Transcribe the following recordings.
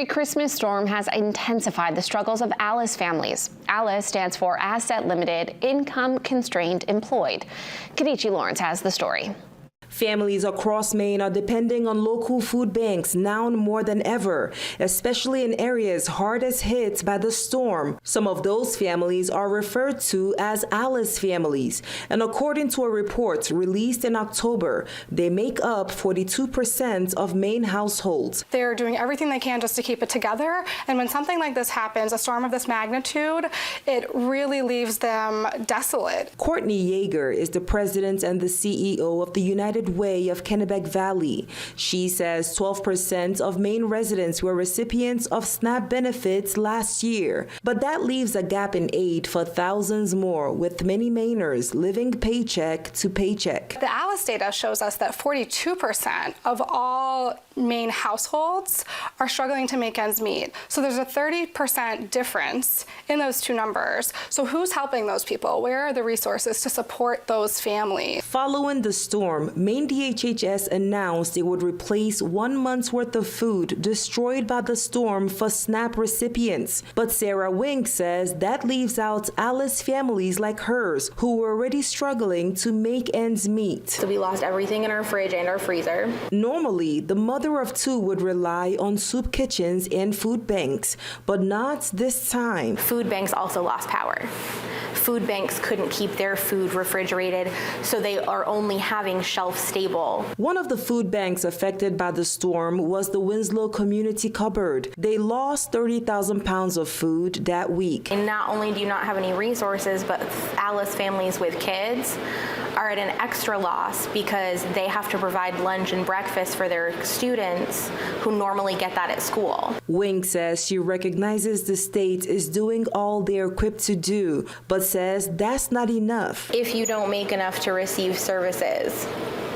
A Christmas storm has intensified the struggles of ALICE families. ALICE stands for Asset Limited, Income Constrained Employed. Kadichi Lawrence has the story. Families across Maine are depending on local food banks now more than ever, especially in areas hardest hit by the storm. Some of those families are referred to as ALICE families, and according to a report released in October, they make up 42% of Maine households. They're doing everything they can just to keep it together, and when something like this happens, a storm of this magnitude, it really leaves them desolate. Courtney Yeager is the president and the CEO of the United Way of Kennebec Valley. She says 12% of Maine residents were recipients of SNAP benefits last year, but that leaves a gap in aid for thousands more, with many Mainers living paycheck to paycheck. The ALICE data shows us that 42% of all Maine households are struggling to make ends meet. So there's a 30% difference in those two numbers. So who's helping those people? Where are the resources to support those families? Following the storm, Maine DHHS announced it would replace 1 month's worth of food destroyed by the storm for SNAP recipients. But Sarah Wink says that leaves out ALICE families like hers who were already struggling to make ends meet. So we lost everything in our fridge and our freezer. Normally, the mother of two would rely on soup kitchens and food banks, but not this time. Food banks also lost power. Food banks couldn't keep their food refrigerated, so they are only having shelf stable. One of the food banks affected by the storm was the Winslow Community Cupboard. They lost 30,000 pounds of food that week. And not only do you not have any resources, but ALICE families with kids are at an extra loss because they have to provide lunch and breakfast for their students who normally get that at school. Wing says she recognizes the state is doing all they're equipped to do, but says that's not enough. If you don't make enough to receive services,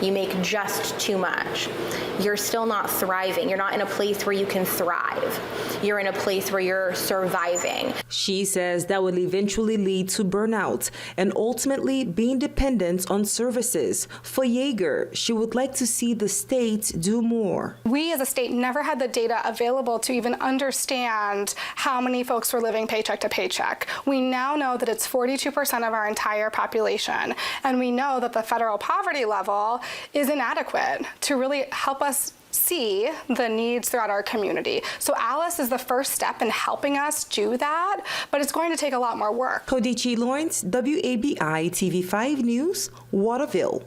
you make just too much, you're still not thriving. You're not in a place where you can thrive. You're in a place where you're surviving. She says that will eventually lead to burnout and ultimately being dependent on services. For Yeager, she would like to see the state do more. We as a state never had the data available to even understand how many folks were living paycheck to paycheck. We now know that it's 42% of our entire population, and we know that the federal poverty level is inadequate to really help us see the needs throughout our community. So ALICE is the first step in helping us do that, but it's going to take a lot more work. Kadichi Lawrence, WABI TV5 News, Waterville.